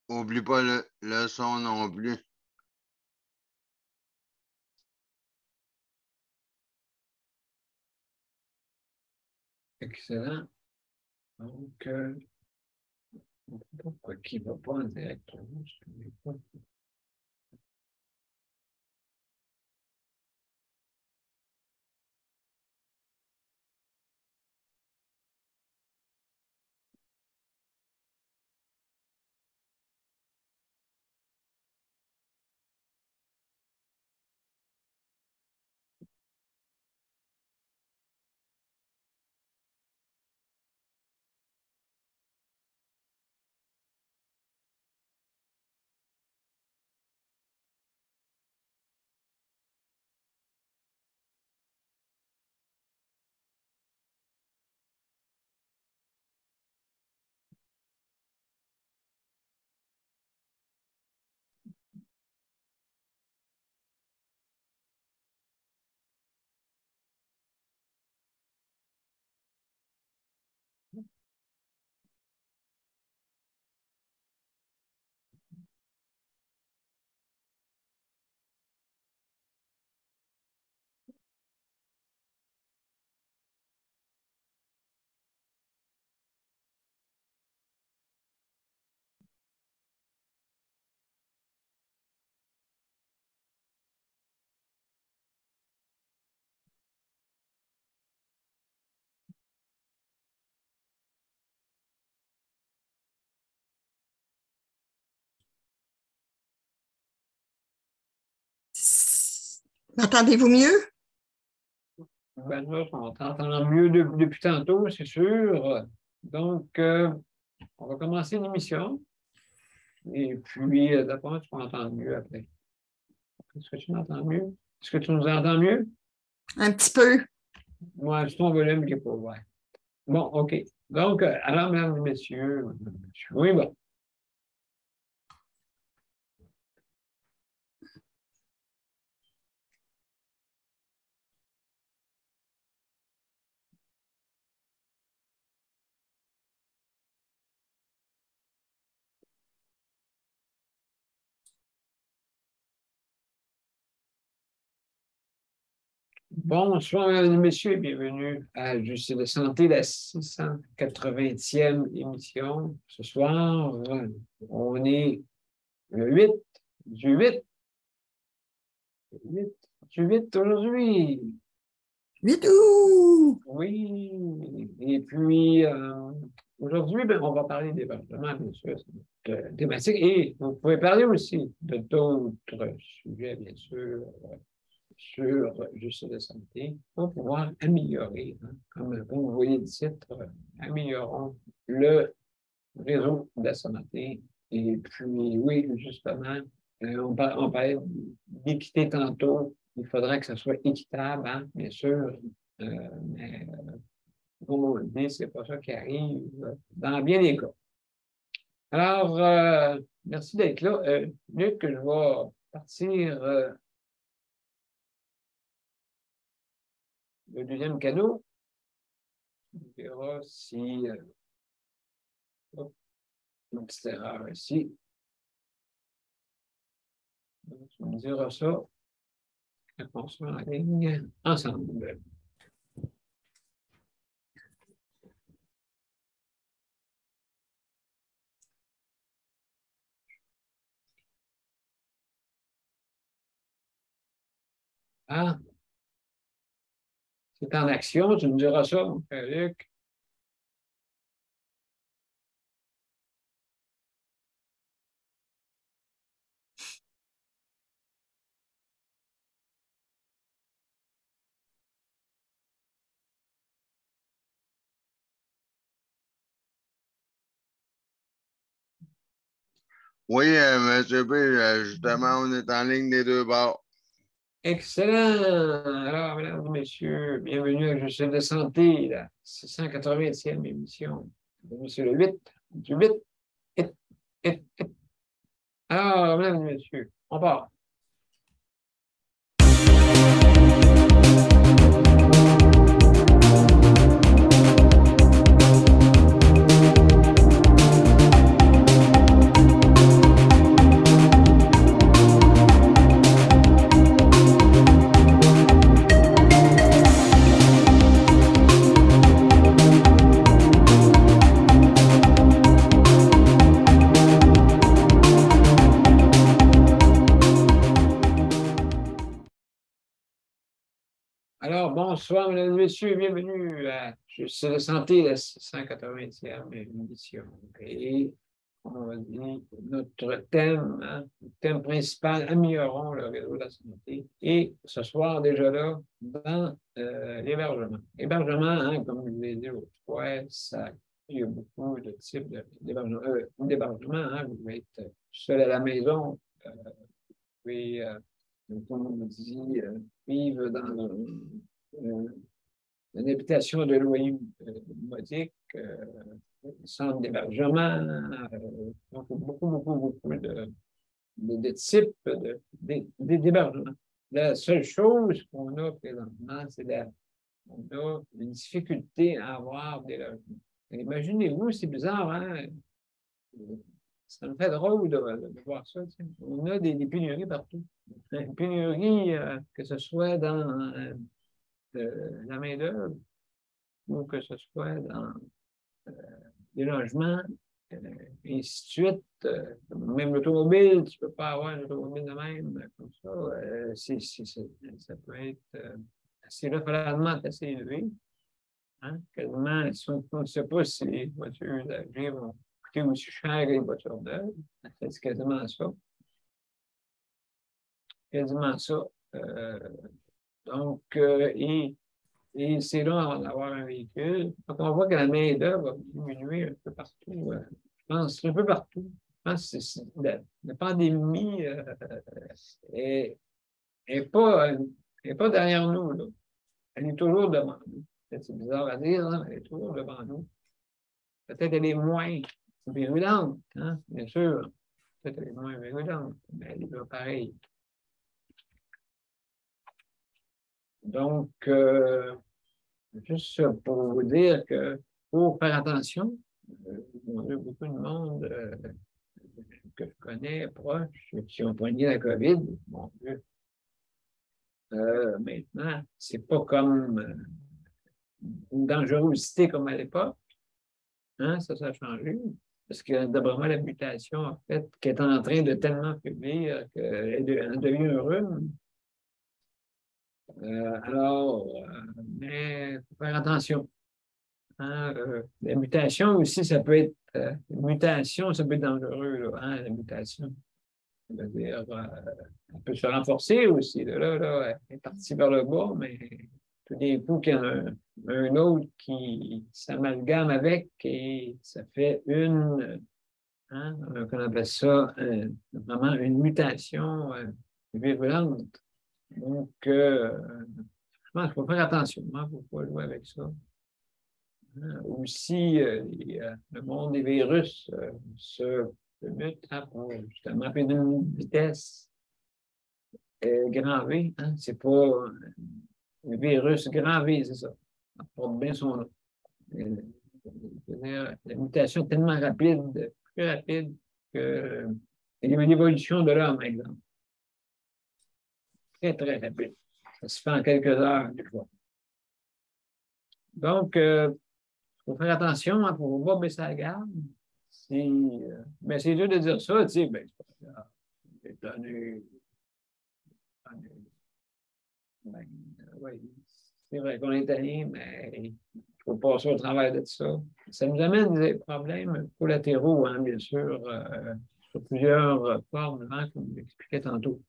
Oublie pas le son non plus. Excellent. Donc, pourquoi qui ne va pas en direct? Je ne connais pas. M'entendez-vous mieux? Ben là, on t'entend mieux depuis tantôt, c'est sûr. Donc, on va commencer l'émission. Et puis, d'abord, tu m'entends mieux après. Est-ce que tu m'entends mieux? Est-ce que tu nous entends mieux? Un petit peu. Moi, c'est ton volume qui n'est pas ouvert. Bon, OK. Donc, alors, mesdames et messieurs, oui, bon. Bonsoir, mesdames et messieurs, et bienvenue à Justice de santé, la 680e émission. Ce soir, on est le 8 du 8 aujourd'hui. 8 août! Oui. Et puis, aujourd'hui, on va parler d'hébergement, bien sûr, c'est une thématique. Et vous pouvez parler aussi de d'autres sujets, bien sûr, sur justice de santé pour pouvoir améliorer, hein, comme vous voyez le titre, améliorons le réseau de la santé. Et puis, oui, justement, on parlait d'équité tantôt. Il faudrait que ça soit équitable, hein, bien sûr. Mais comme on le dit, ce n'est pas ça qui arrive dans bien des cas. Alors, merci d'être là. Luc, je vais partir le deuxième canot. On verra si... une petite erreur ici. Tu me diras ça quand on sera en ligne ensemble. Ah, c'est en action, tu me diras ça, mon frère Luc. Oui, M. B, justement, on est en ligne des deux bords. Excellent! Alors, mesdames et messieurs, bienvenue à Justice de santé, la 680e émission. C'est le 8 du 8. Alors, mesdames et messieurs, on part. Alors, bonsoir, mesdames et messieurs, bienvenue à Juste de santé, la 680e émission. Et on dit notre thème, hein, le thème principal, améliorons le réseau de la santé. Et ce soir, déjà là, dans l'hébergement. L'hébergement, hein, comme je vous l'ai dit autrefois, il y a beaucoup de types d'hébergement. Hein, vous pouvez être seul à la maison, puis, comme on dit, vivre dans une habitation de loyer modique, centre d'hébergement, donc beaucoup de types d'hébergement. La seule chose qu'on a présentement, c'est qu'on a une difficulté à avoir des logements. Imaginez-vous, c'est bizarre, hein? Ça me fait drôle de voir ça. Tu sais. On a des pénuries partout. Une pénurie, que ce soit dans la main-d'œuvre ou que ce soit dans les logements, et ainsi de suite. Même l'automobile, tu ne peux pas avoir une automobile de même, comme ça. Ça peut être assez rough à la demande, assez élevé. Hein? Quasiment, on ne sait pas si les voitures usagées vont coûter aussi cher que les voitures neuves. C'est quasiment ça. Quasiment ça. Donc, et c'est long d'avoir un véhicule. Donc, on voit que la main-d'œuvre va diminuer un peu partout. Je pense un peu partout. Je pense que la pandémie n'est pas derrière nous. Là. Elle est toujours devant nous. C'est bizarre à dire, hein, mais elle est toujours devant nous. Peut-être elle est moins virulente, hein, bien sûr. Peut-être elle est moins virulente, mais elle est là pareil. Donc, juste pour vous dire que faut faire attention. On a beaucoup de monde que je connais, proches, qui ont poigné la COVID. Mon Dieu. Maintenant, c'est pas comme une dangerosité comme à l'époque. Hein, ça a changé. Parce que d'abord, la mutation, en fait, qui est en train de tellement faiblir qu'elle devient un rhume. Mais il faut faire attention. Hein, la mutation aussi, ça peut être une mutation, ça peut être dangereux, là, hein, la mutation. C'est-à-dire, elle peut se renforcer aussi. Là, elle est partie vers le bas, mais tout d'un coup, il y en a un autre qui s'amalgame avec et ça fait hein, qu'on appelle ça vraiment une mutation virulente. Donc, je pense qu'il faut faire attention. Il ne faut pas jouer avec ça. Aussi, le monde des virus se mute hein, pour justement faire une vitesse grand V. Hein, c'est pas un virus grand V, c'est ça. Ça porte bien son nom. La mutation est tellement rapide, plus rapide que l'évolution de l'homme, par exemple. Très, très rapide. Ça se fait en quelques heures, des fois. Donc, il faut faire attention, il ne faut pas baisser la garde. Mais c'est dur de dire ça, tu sais, ben, c'est pas grave. Ben, oui, c'est vrai qu'on est tanné, mais il faut passer au travers de ça. Ça nous amène des problèmes collatéraux, hein, bien sûr, sur plusieurs formes, hein, comme je l'expliquais tantôt.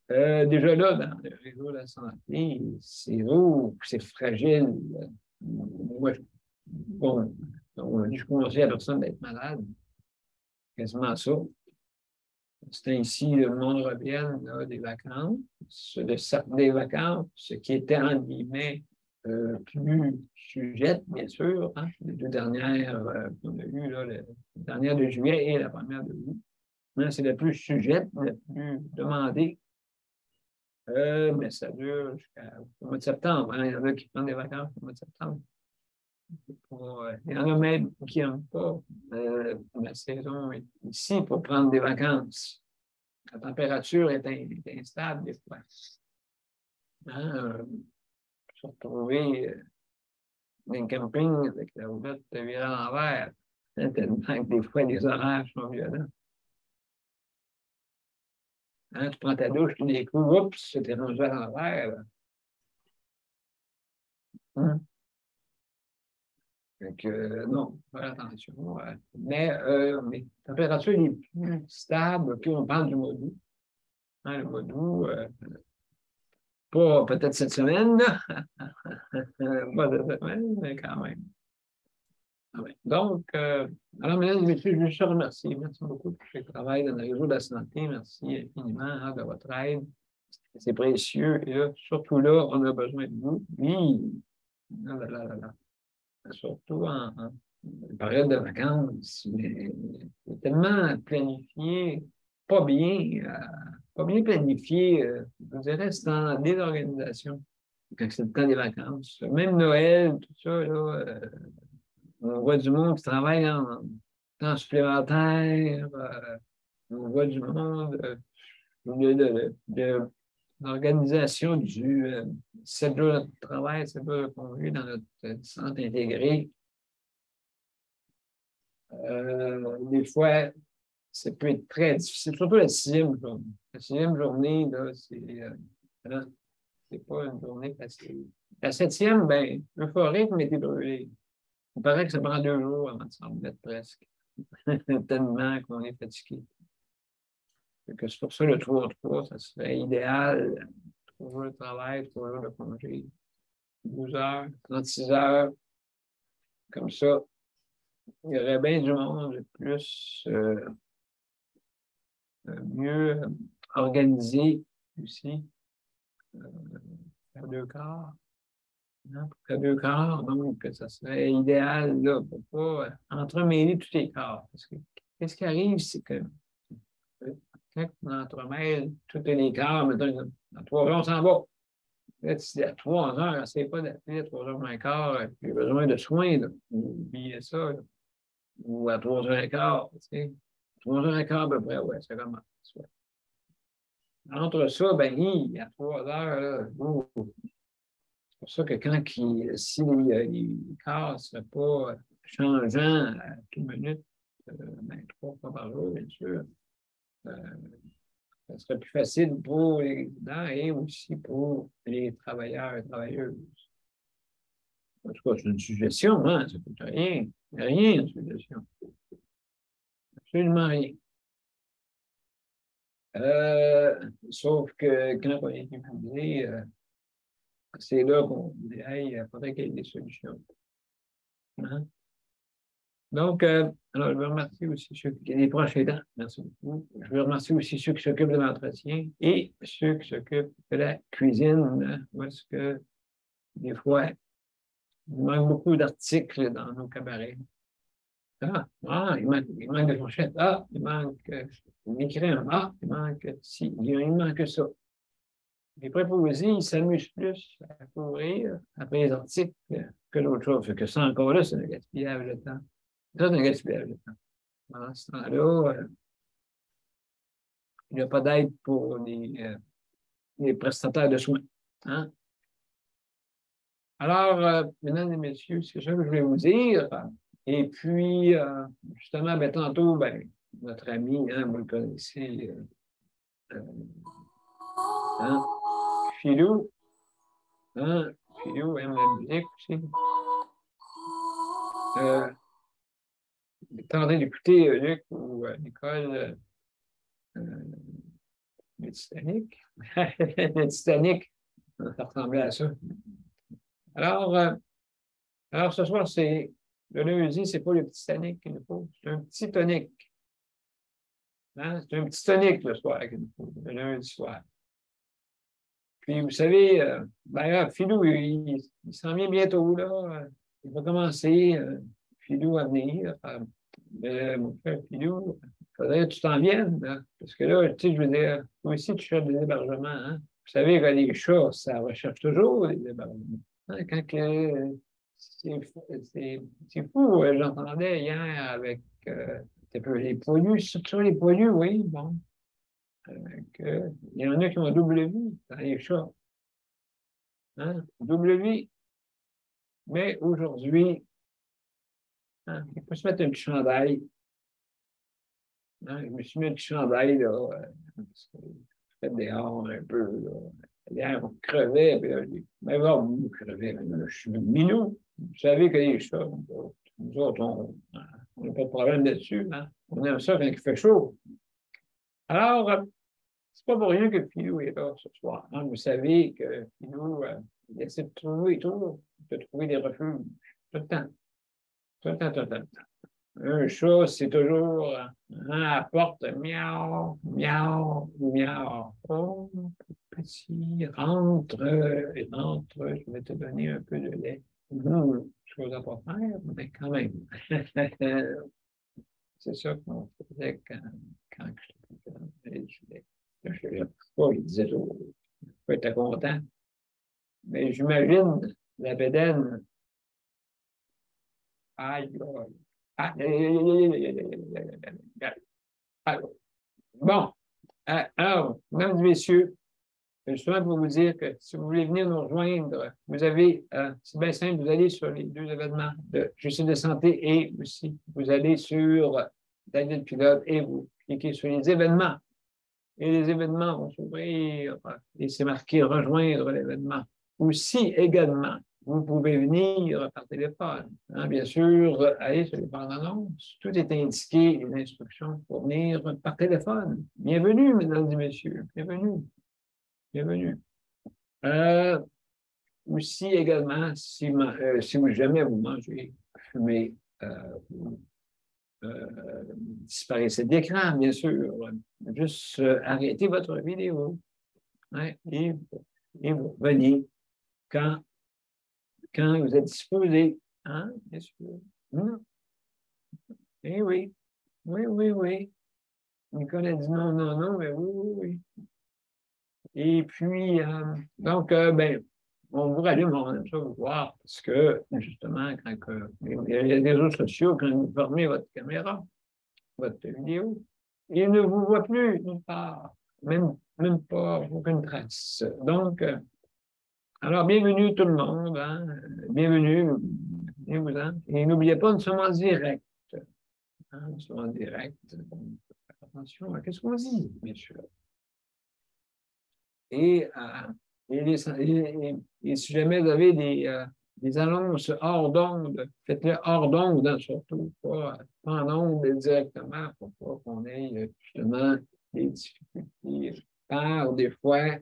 Déjà là, dans le réseau de la santé, c'est lourd, c'est fragile. Moi, bon, je conseille à personne d'être malade. Quasiment ça. C'est ainsi le monde revient là, des vacances, des vacances, ce qui était en guillemets plus sujette, bien sûr, hein, les deux dernières qu'on a eues, là, la dernière de juillet et la première de août. C'est la plus sujette, la plus demandée. Mais ça dure jusqu'au mois de septembre. Hein. Il y en a qui prennent des vacances au mois de septembre. Il y en a même qui n'aiment pas la saison ici pour prendre des vacances. La température est instable des fois. Hein, se retrouver dans un camping avec la roulette virée à l'envers, hein, tellement que des fois les orages sont violents. Hein, tu prends ta douche, tout d'un coup, oups, c'était rendu à l'envers. Donc, non, faire attention. Mais les températures les plus stables, OK, on parle du mois d'août. Hein, le mois d'août, pas peut-être cette semaine, là. Pas cette semaine, mais quand même. Donc, alors, mesdames et messieurs, je veux juste te remercier. Merci beaucoup pour ce travail dans le réseau de la santé. Merci infiniment hein, de votre aide. C'est précieux. Et là, surtout là, on a besoin de vous. Oui. Ah là là là là. Surtout en période de vacances. Mais c'est tellement planifié, pas bien planifié. Je dirais, c'est en désorganisation quand c'est le temps des vacances. Même Noël, tout ça, là. On voit du monde qui travaille en temps supplémentaire. On voit du monde de l'organisation du 7 jours de travail, 7 jours de congé dans notre centre intégré. Des fois, ça peut être très difficile, surtout la 6e journée. La 6e journée, là, c'est pas une journée facile. La 7e, bien, euphorique, mais t'es brûlé. Il paraît que ça prend 2 jours avant de s'en remettre presque. Tellement qu'on est fatigué. C'est pour ça le 3-3, ça serait idéal. 3 jours de travail, 3 jours de congé. 12 heures, 36 heures. Comme ça, il y aurait bien du monde plus mieux organisé aussi. Faire 2 quarts. Hein, pour faire 2 quarts, donc ça serait idéal là, pour ne pas entremêler tous les quarts. Parce que qu'est-ce qui arrive, c'est que quand on entremêle tous les quarts, mettons, dans 3 heures, on s'en va. Là, si à 3 heures, n'essaie pas d'appeler à 3 heures moins quart, j'ai besoin de soins, là. Oubliez ça. Là. Ou à 3 heures et quart, tu sais. 3 heures et quart, à peu près, ouais, ça commence. Ouais. Entre ça, ben, il y a 3 heures, là, c'est pour ça que si les quarts ne seraient pas changeants à toute minute, ben, 3 fois par jour, bien sûr, ça serait plus facile pour les résidents et aussi pour les travailleurs et travailleuses. En tout cas, c'est une suggestion, hein, ça ne coûte rien. Il n'y a rien de suggestion. Absolument rien. Sauf que quand on est publié, c'est là qu'on dit, hey, il faudrait qu'il y ait des solutions. Hein? Donc, alors, je veux remercier aussi ceux qui les proches aidants. Merci beaucoup. Je veux remercier aussi ceux qui s'occupent de l'entretien et ceux qui s'occupent de la cuisine, parce que des fois, il manque beaucoup d'articles dans nos cabarets. Il manque de fourchettes. Il manque une crème. Il manque ça. Les préposés, ils s'amusent plus à courir après les articles que d'autres choses. Fait que ça, encore là, c'est un gaspillage de temps. Ça, c'est un gaspillage de temps. Pendant ce temps-là, il n'y a pas d'aide pour les prestataires de soins. Hein? Alors, mesdames et messieurs, c'est ça que je voulais vous dire. Et puis, justement, ben, tantôt, ben, notre ami, hein, vous le connaissez, hein, Philou, hein, Philou aime la musique aussi. T'es en train d'écouter Luc ou Nicole le Titanic. Le Titanic, ça ressemblait à ça. Alors ce soir, c'est le lundi, c'est pas le petit Titanic qu'il nous faut, c'est un petit tonique. Hein? C'est un petit tonique le soir qu'il nous faut, le lundi soir. Puis, vous savez, Philou, il s'en vient bientôt, là. Il va commencer, Philou à venir. Mon frère Philou, il faudrait que tu t'en viennes, là, parce que là, tu sais, je veux dire, toi aussi, tu cherches des hébergements, hein. Vous savez que les chats, ça recherche toujours des hébergements. Hein, c'est fou, j'entendais hier avec les poilus, surtout les poilus, oui, bon. Il y en a qui ont double vie dans les chats. Hein? Double vie. Mais aujourd'hui, hein, il faut se mettre un petit chandail. Hein? Je me suis mis un petit chandail, là, parce que je fais dehors un peu, là. hier, on crevait. Puis là, je dis, mais bon, vous crevez. Mais là, je suis minou. Vous savez que les chats, nous autres, on n'a pas de problème là-dessus. Hein? On aime ça quand il fait chaud. Alors, c'est pas pour rien que Philou est là ce soir. Hein? Vous savez que Philou, il essaie de trouver des refuges tout le temps. Tout le temps, tout le temps. Un chat, c'est toujours à la porte, miaou, miaou, miaou. Oh, petit, rentre, rentre, je vais te donner un peu de lait. Chose à pas faire, mais quand même. C'est ça qu'on faisait quand je te disais. Il disait toujours, il était content. Mais j'imagine la bédaine. Aïe, aïe. Bon, alors, mesdames et messieurs, justement pour vous dire que si vous voulez venir nous rejoindre, vous avez, c'est bien simple, vous allez sur les deux événements de Justice de santé et aussi, vous allez sur Daniel Pilote et vous cliquez sur les événements. Et les événements vont s'ouvrir et c'est marqué rejoindre l'événement. Aussi, également, vous pouvez venir par téléphone. Hein, bien sûr, allez sur les bandes annonces. Tout est indiqué, les instructions pour venir par téléphone. Bienvenue, mesdames et messieurs. Bienvenue. Bienvenue. Aussi, également, si vous jamais vous mangez, fumez, disparaissez d'écran, bien sûr. Juste arrêtez votre vidéo. Hein, et vous revenez quand vous êtes disposé. Hein, bien sûr. Eh oui. Oui, oui, oui. Nicolas dit non, non, non, mais oui, oui, oui. Et puis, donc, ben, on vous rallume, on aime ça vous voir, parce que, justement, il y a des réseaux sociaux, quand vous fermez votre caméra, votre vidéo, il ne vous voit plus nulle part, même pas aucune trace. Donc, alors, bienvenue tout le monde, hein, bienvenue, bienvenue-en. Et n'oubliez pas, nous sommes en direct. Hein, nous sommes en direct. Donc, attention à ce qu'on dit, bien sûr. Et si jamais vous avez des annonces hors d'onde, faites-le hors d'onde, hein, surtout, pas en onde directement, pour pas qu'on ait justement des difficultés par des fois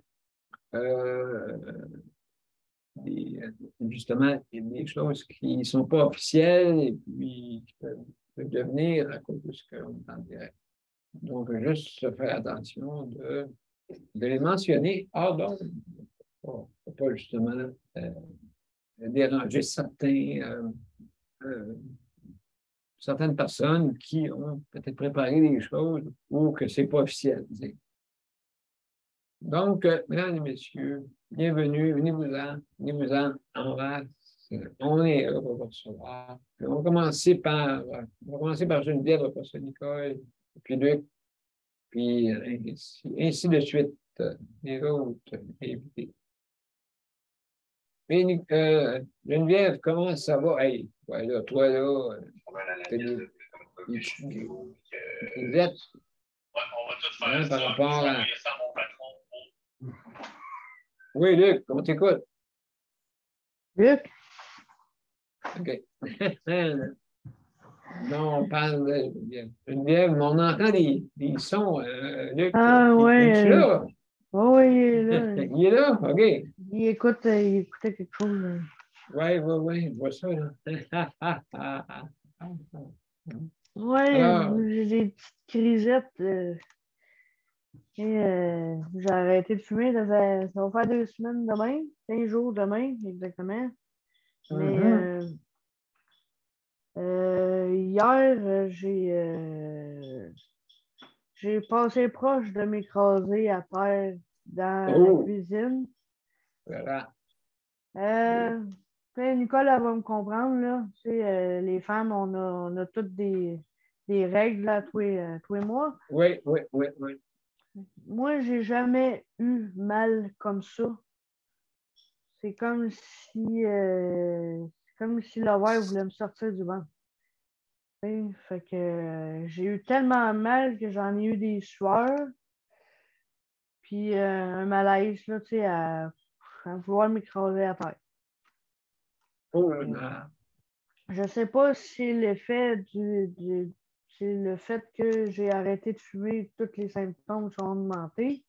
justement des choses qui ne sont pas officielles et puis qui peuvent devenir à cause de ce qu'on est en direct. Donc, juste se faire attention de les mentionner hors d'onde. Pour pas justement déranger certaines personnes qui ont peut-être préparé des choses ou que ce n'est pas officialisé. Donc, mesdames et messieurs, bienvenue, venez-vous-en en race. On est là pour vous recevoir. On va commencer par Geneviève, professeur Nicole, puis Luc, puis ainsi de suite, les autres invités. Mais Geneviève, comment ça va? Hey, ouais, là, toi, là, t'as des dettes. On va tout faire ça. Par rapport à... Ça à mon patron. Oui, Luc, comment t'écoutes? Luc, OK. Non, on parle de Geneviève, mais on entend des sons. Luc, Ah, ouais, es-tu là? oh, oui, il est là. Il est là? OK. Il écoutait quelque chose. Oui, oui, oui, je vois ça, là. Ouais, Alors, j'ai des petites crisettes. J'ai arrêté de fumer. Ça va faire 2 semaines demain, 15 jours demain, exactement. Mais hier, j'ai passé proche de m'écraser à terre dans la cuisine. Voilà. Nicole, elle va me comprendre, là. Tu sais, les femmes, on a toutes des règles, là, tous les mois. Oui, oui, oui, oui. Moi, j'ai jamais eu mal comme ça. C'est comme si l'ovaire voulait me sortir du ventre. Fait que j'ai eu tellement mal que j'en ai eu des sueurs. puis un malaise, là, tu sais, à vouloir m'écraser à terre. Oh, non. Je sais pas si c'est l'effet c'est le fait que j'ai arrêté de fumer, tous les symptômes sont augmentés,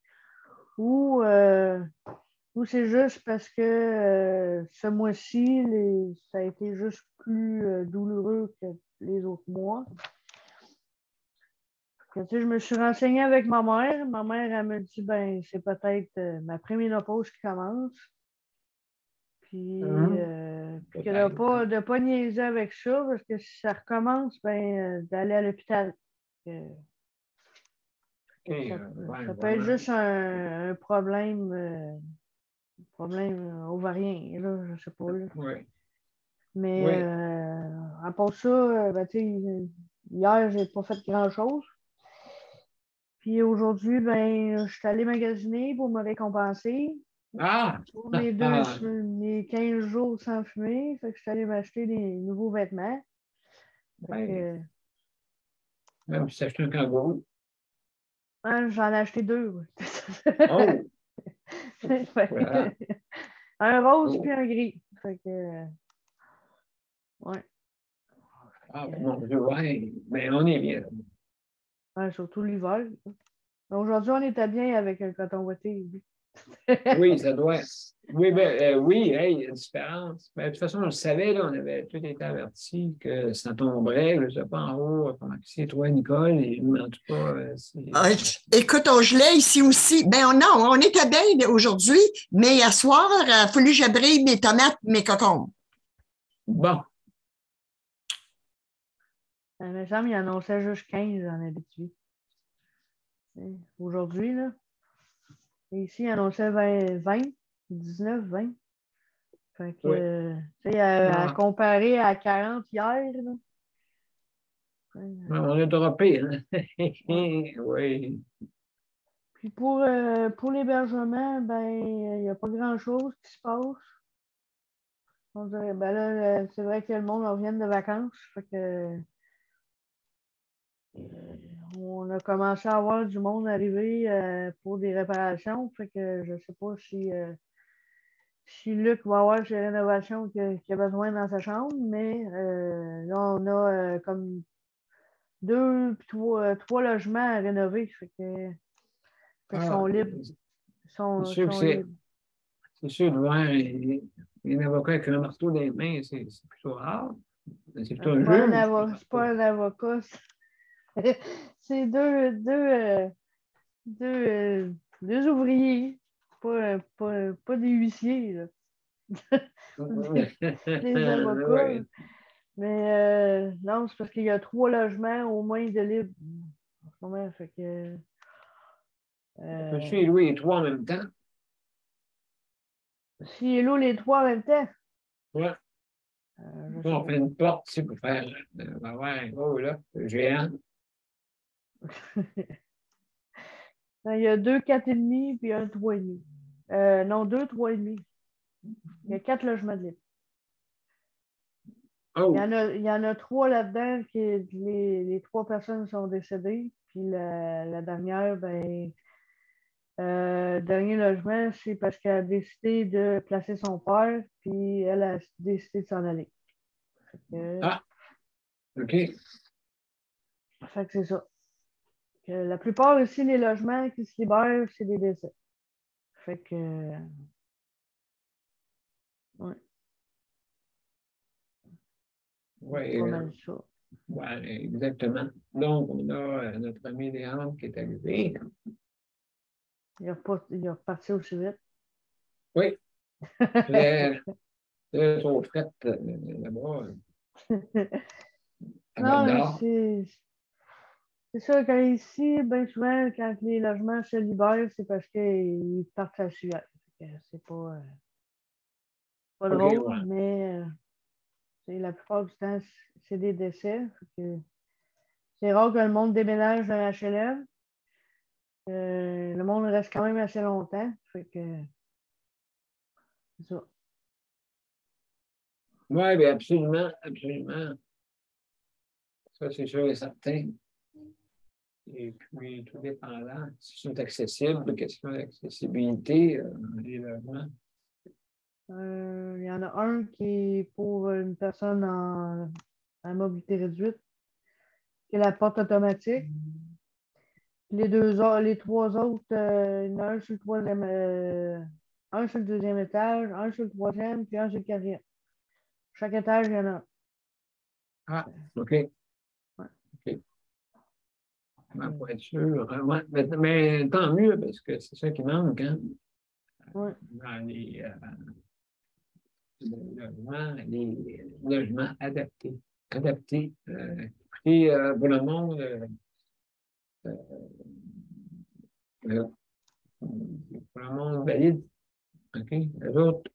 ou, ou c'est juste parce que ce mois-ci, ça a été juste plus douloureux que les autres mois. Tu sais, je me suis renseignée avec ma mère. Ma mère, elle me dit, ben, c'est peut-être ma préménopause qui commence. Puis, puis que de pas niaiser avec ça, parce que si ça recommence, ben, d'aller à l'hôpital. Ça peut être juste un problème ovarien, là, je sais pas. Là. Oui. Mais Oui. à part ça, ben, tu sais, hier, j'ai pas fait grand-chose. Puis aujourd'hui, ben, je suis allée magasiner pour me récompenser. Ah! Pour mes 15 jours sans fumer, fait que je suis allée m'acheter des nouveaux vêtements. Ouais. Même si t'as acheté un kangourou. J'en ai acheté 2. Ouais. Oh! Voilà. Un rose Oh. puis un gris. Fait que, ouais. Ah, mon Dieu, ouais. Mais on est bien. Ouais, surtout l'hiver. Aujourd'hui, on était bien avec un coton ouaté. Oui, ça doit. Oui, ben, oui, hey, il y a une différence. Ben, de toute façon, on le savait, là, on avait tout été avertis que ça tomberait, je ne sais pas en haut, comment c'est toi, Nicole, et en tout cas, Écoute, on gelait ici aussi. Ben non, on était bien aujourd'hui, mais à soir, il a fallu que j'abrille mes tomates, mes cocombes. Bon. Me semble qu'il annonçait juste 15 en Abitibi. Aujourd'hui, là. Et ici, il annonçait 20, 19, 20. Fait que, tu sais, à comparer à 40 hier, là. On a droppé, hein? Oui. Puis pour l'hébergement, ben, il n'y a pas grand-chose qui se passe. On dirait, ben là, c'est vrai que le monde revient de vacances. Fait que on a commencé à avoir du monde arriver pour des réparations. Fait que je ne sais pas si Luc va avoir ses rénovations qu'il a besoin dans sa chambre, mais là, on a comme 2 puis 3 logements à rénover. Fait que sont libres. C'est sûr que c'est sûr de voir un avocat avec un marteau dans les mains, c'est plutôt rare. C'est plutôt un juge. C'est pas un avocat. C'est deux ouvriers, pas des huissiers. Là. des avocats. Oui. Mais non, c'est parce qu'il y a 3 logements au moins de libre en ce moment. Fait que, Peux-tu et Louis les 3 en même temps? si est là les 3 en même temps. Ouais. On fait une porte ici pour faire un gros là, géant. Il y a 2 4,5 puis un 3,5. Non, 2 3,5. Il y a 4 logements de libre. Oh. Il y en a 3 là-dedans qui les 3 personnes sont décédées. Puis la dernière, ben, dernier logement, c'est parce qu'elle a décidé de placer son père, puis elle a décidé de s'en aller. Ah, OK. Fait que c'est ça. Que la plupart aussi, les logements qui se libèrent, c'est des décès. Fait que. Ouais. Oui, C'est pas mal ça. Ouais, exactement. Donc, on a notre ami Léandre qui est arrivé. Il est reparti aussi vite. Oui. C'est trop fait là-bas. Non, c'est ça, quand ici, bien souvent, quand les logements se libèrent, c'est parce qu'ils partent à la sueur. C'est pas drôle, ouais. mais la plupart du temps, c'est des décès. C'est rare que le monde déménage dans HLM. Le monde reste quand même assez longtemps. Fait que c'est ça. Oui, bien absolument, absolument. Ça, c'est sûr et certain. Et puis, tout dépendant, s'ils sont accessibles, question d'accessibilité, les logements. Il y en a un qui est pour une personne en mobilité réduite, qui est la porte automatique. Les trois autres, il y en a un sur le troisième, un sur le deuxième étage, un sur le troisième, puis un sur le quatrième. Chaque étage, il y en a un. Ah, OK. Ouais. OK. Pour être sûr. Ouais, mais tant mieux, parce que c'est ça qui manque, hein? Ouais. Dans les logements adaptés. Adaptés. Écoutez, pour le monde, pour le monde valide, OK? Les autres,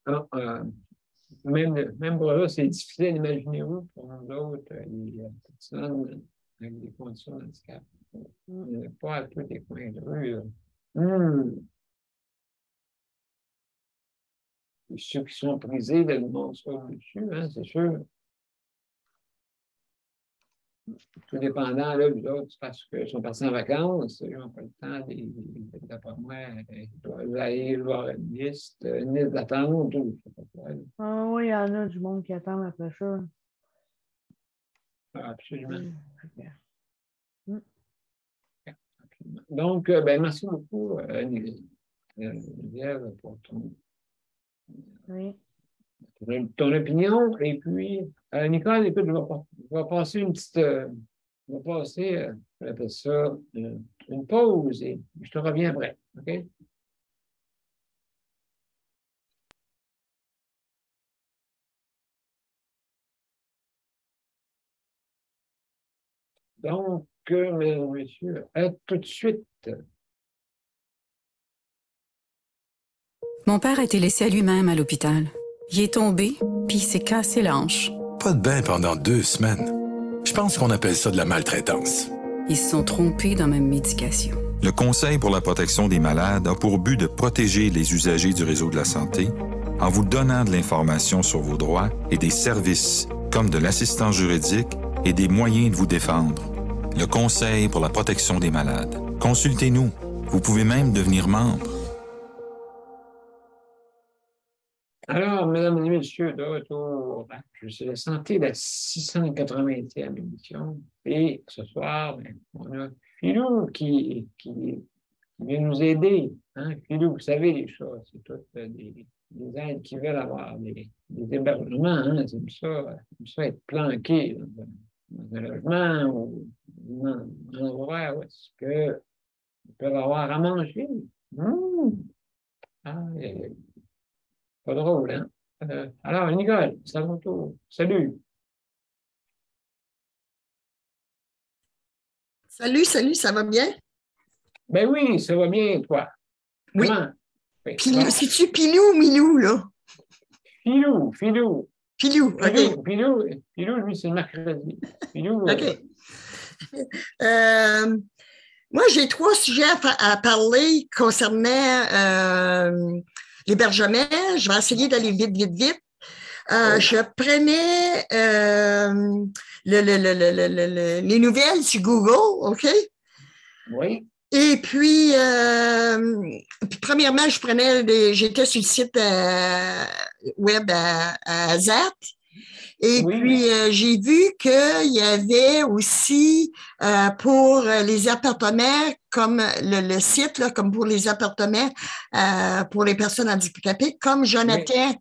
même pour eux, c'est difficile d'imaginer où. Pour nous autres, les personnes avec des conditions de handicap. Pas à tous les coins de rue. Ceux qui sont prisés, là, le monde soit dessus, hein, c'est sûr. Tout dépendant, là, les autres, c'est parce qu'ils sont partis en vacances, ils n'ont pas le temps, d'après moi, ils doivent aller voir une liste d'attente. Ah oui, il y en a du monde qui attend après ça. Absolument. Donc, ben, merci beaucoup, Geneviève, pour ton opinion. Et puis, Nicole, écoute, je vais passer une petite. Je vais passer, je appelle ça, une pause et je te reviens après. OK? Donc, mesdames et messieurs, à tout de suite. Mon père a été laissé à lui-même à l'hôpital. Il est tombé, puis il s'est cassé la hanche. Pas de bain pendant 2 semaines. Je pense qu'on appelle ça de la maltraitance. Ils se sont trompés dans ma médication. Le Conseil pour la protection des malades a pour but de protéger les usagers du réseau de la santé en vous donnant de l'information sur vos droits et des services comme de l'assistance juridique et des moyens de vous défendre. Le Conseil pour la protection des malades. Consultez-nous. Vous pouvez même devenir membre. Alors, mesdames et messieurs, de retour à Je suis la santé, la 680e émission. Et ce soir, on a Philou qui vient nous aider. Hein? Philou, vous savez les choses, c'est toutes des aides qui veulent avoir des hébergements. Hein? C'est ça être planqué dans un logement ou dans un endroit où est-ce qu'ils peuvent avoir à manger. Pas drôle, hein? Alors, Nicole, c'est à ton tour. Salut. Salut, ça va bien? Ben oui, ça va bien, toi. Oui. Comment? Pilou, c'est-tu Pilou ou Milou, là? Pilou. Pilou, OK. Pilou, lui, c'est le mercredi. Pilou. OK. Moi, j'ai 3 sujets à parler concernant l'hébergement. Je vais essayer d'aller vite. Je prenais les nouvelles sur Google, OK? Oui. Et puis, premièrement, j'étais sur le site web à ZAT. Et puis, j'ai vu qu'il y avait aussi pour les appartements, comme le site, là, comme pour les appartements pour les personnes handicapées, comme Jonathan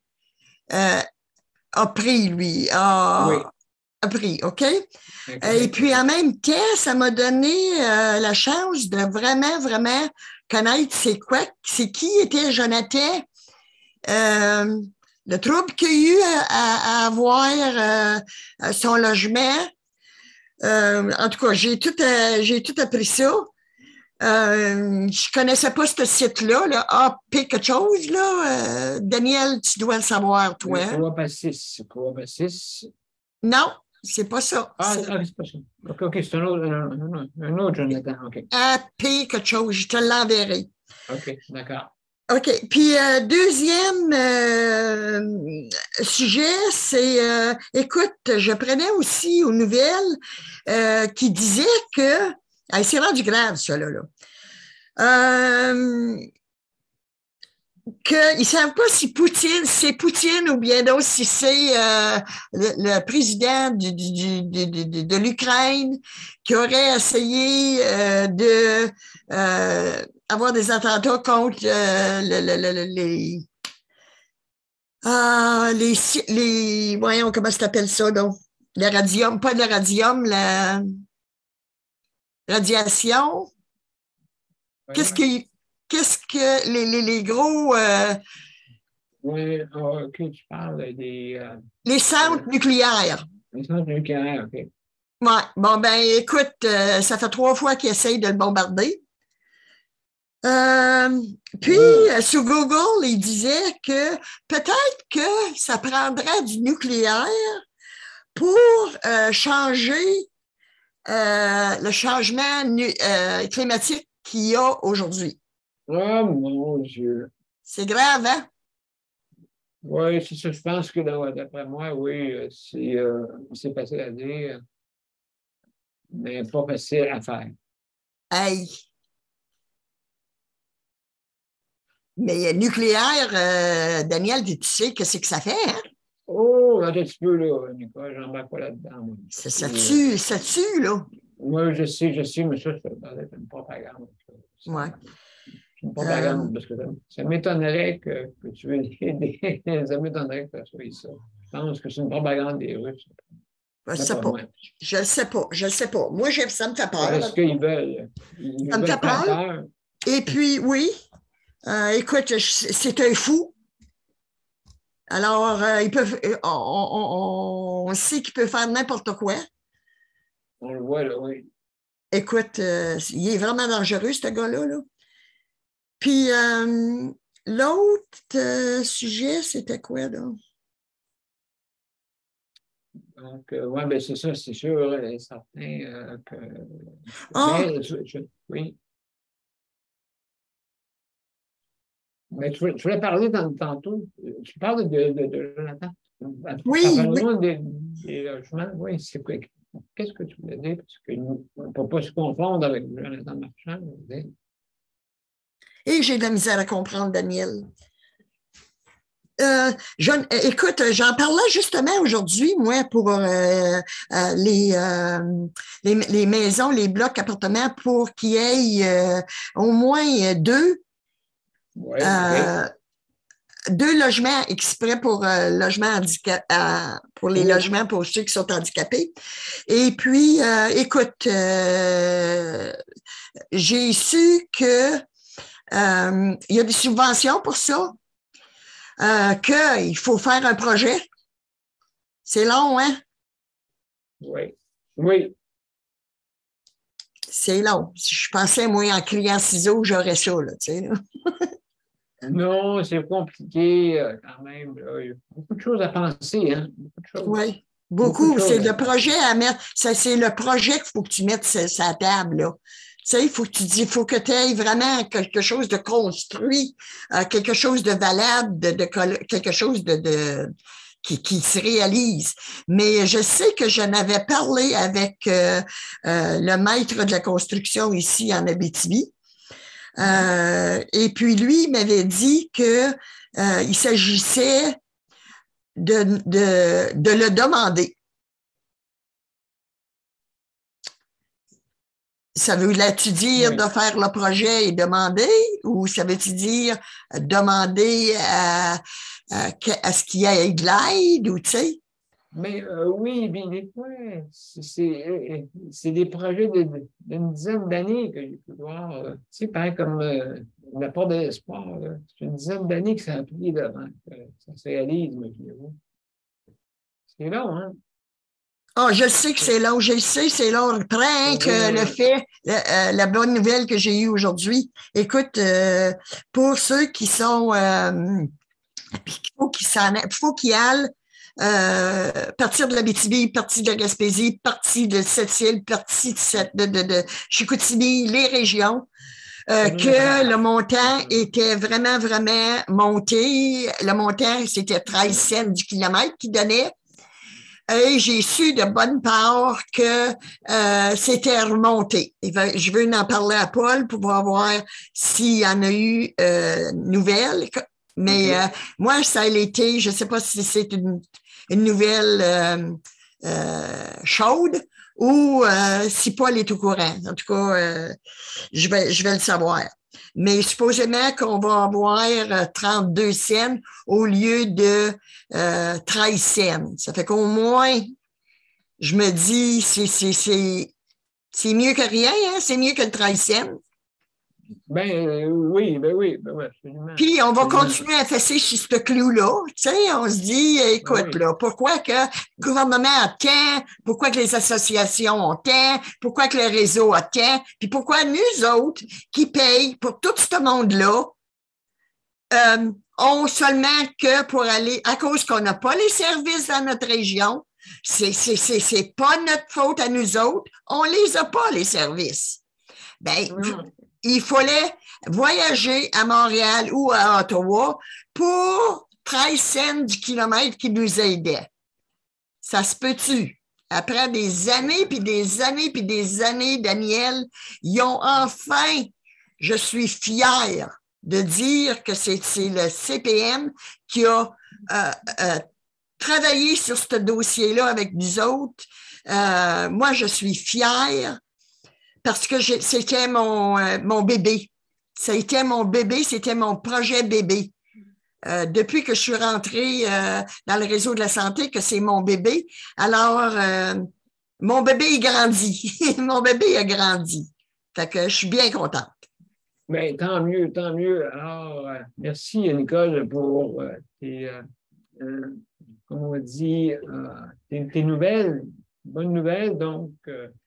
a pris, lui. A pris, OK? Et puis, en même temps, ça m'a donné la chance de vraiment connaître c'est qui était Jonathan. Le trouble qu'il y a eu à avoir son logement. En tout cas, j'ai tout appris ça. Je connaissais pas ce site-là, là, AP quelque chose, là. Daniel, tu dois le savoir, toi. Coabasis. Non, c'est pas ça. C'est pas ça. OK, c'est un autre Jonathan. OK. AP quelque chose, je te l'enverrai. OK, d'accord. OK. Puis, deuxième sujet, c'est, écoute, je prenais aussi aux nouvelles qui disaient que Hey, c'est rendu grave, ça, là. Qu'ils ne savent pas si c'est Poutine ou bien d'autres, si c'est le président de l'Ukraine qui aurait essayé avoir des attentats contre voyons, comment ça s'appelle ça, donc? Le radium, pas le radium, la radiation. Ouais. Qu'est-ce que les gros... Oui, OK, tu parles des... les centres nucléaires. Les centres nucléaires, OK. Ouais. Bon, ben, écoute, ça fait 3 fois qu'ils essayent de le bombarder. Sur Google, il disait que peut-être que ça prendrait du nucléaire pour changer le changement climatique qu'il y a aujourd'hui. Oh, mon Dieu. C'est grave, hein? Oui, c'est ça. Je pense que d'après moi, oui, c'est facile à dire, mais pas facile à faire. Hey! Mais nucléaire, Daniel, tu sais qu'est-ce que ça fait, hein? Oh, un petit peu, là, Nicolas, j'en mets pas là-dedans. Moi. Ça tue, là. Oui, je sais, mais ça doit être une propagande. Ouais. Une propagande, parce que ça m'étonnerait que tu aies ça m'étonnerait que ça soit ça. Je pense que c'est une propagande des Russes. Je ne sais pas. Moi, ça me fait peur. Est-ce qu'ils veulent? Ça me fait peur. Et puis, oui, écoute, c'est un fou. Alors, on sait qu'il peut faire n'importe quoi. On le voit, là, oui. Écoute, il est vraiment dangereux, ce gars-là. Là. Puis, l'autre sujet, c'était quoi, là? Donc, oui, bien, c'est ça, c'est sûr et certain que... oui. Mais tu voulais parler tantôt. Tu parles de Jonathan. Oui. Parle-moi des logements. Oui, c'est quoi? Qu'est-ce que tu voulais dire? Parce que on ne peut pas se confondre avec Jonathan Marchand. Et j'ai de la misère à comprendre, Daniel. Écoute, j'en parlais justement aujourd'hui, moi, pour les maisons, les blocs appartements, pour qu'il y ait au moins 2. Ouais, okay. 2 logements exprès pour pour les logements pour ceux qui sont handicapés. Et puis, écoute, j'ai su que il y a des subventions pour ça, qu'il faut faire un projet. C'est long, hein? Oui. Oui. C'est long. Si je pensais, moi, en criant ciseaux, j'aurais ça, là, tu sais. Non, c'est compliqué quand même. Là. Il y a beaucoup de choses à penser. Hein? Oui, beaucoup. C'est le projet à mettre. C'est le projet qu'il faut que tu mettes sur la table. Là. Tu sais, il faut que tu aies vraiment quelque chose de construit, quelque chose de valable, quelque chose qui se réalise. Mais je sais que j'en avais parlé avec le maître de la construction ici en Abitibi. Et puis, lui, il m'avait dit que il s'agissait de le demander. Ça veut-tu dire de faire le projet et demander, ou ça veut-tu dire demander à ce qu'il y ait de l'aide, ou tu sais? Mais oui, bien des fois, c'est des projets d'une dizaine d'années que j'ai pu voir. Tu sais, pareil comme la porte de l'espoir, c'est une dizaine d'années que ça a pris devant que ça se réalise, imaginez-vous. C'est long, hein? Ah, je sais que c'est long, je sais, c'est long. Prends que le fait, la bonne nouvelle que j'ai eue aujourd'hui. Écoute, pour ceux qui sont, il faut qu'ils aillent partir de l'Abitibi, partir de la Gaspésie, partir de Sept-Îles, partir de Chicoutimi, les régions, que le montant était vraiment, vraiment monté. Le montant, c'était 13 cents du kilomètre qu'ils donnaient. Et j'ai su de bonne part que c'était remonté. Je veux en parler à Paul pour voir s'il y en a eu nouvelles. Mais moi, ça a été, je ne sais pas si c'est une nouvelle chaude ou si Paul est au courant. En tout cas, je vais le savoir. Mais supposément qu'on va avoir 32 cents au lieu de 13 cents. Ça fait qu'au moins, je me dis, c'est mieux que rien, hein? C'est mieux que le 13 cents. Oui, absolument. Puis, on va continuer à fesser sur ce clou-là. Tu sais, on se dit, écoute, là, pourquoi que le gouvernement a tant, pourquoi que les associations ont tant, pourquoi que le réseau a tant, puis pourquoi nous autres qui payent pour tout ce monde-là, ont seulement que pour aller, à cause qu'on n'a pas les services dans notre région, c'est pas notre faute à nous autres, on les a pas, les services. Ben, il fallait voyager à Montréal ou à Ottawa pour 13 cents du kilomètre qui nous aidait. Ça se peut-tu? Après des années, puis des années, puis des années, Daniel, ils ont enfin, je suis fière de dire que c'est le CPM qui a travaillé sur ce dossier-là avec nous autres. Moi, je suis fière parce que c'était mon bébé. Ça a été mon bébé, c'était mon projet bébé. Depuis que je suis rentrée dans le réseau de la santé, que c'est mon bébé, alors mon bébé il grandit. Mon bébé a grandi. Fait que je suis bien contente. Bien, tant mieux, tant mieux. Alors, merci Nicole pour tes, comme on dit, tes nouvelles, bonnes nouvelles. Donc,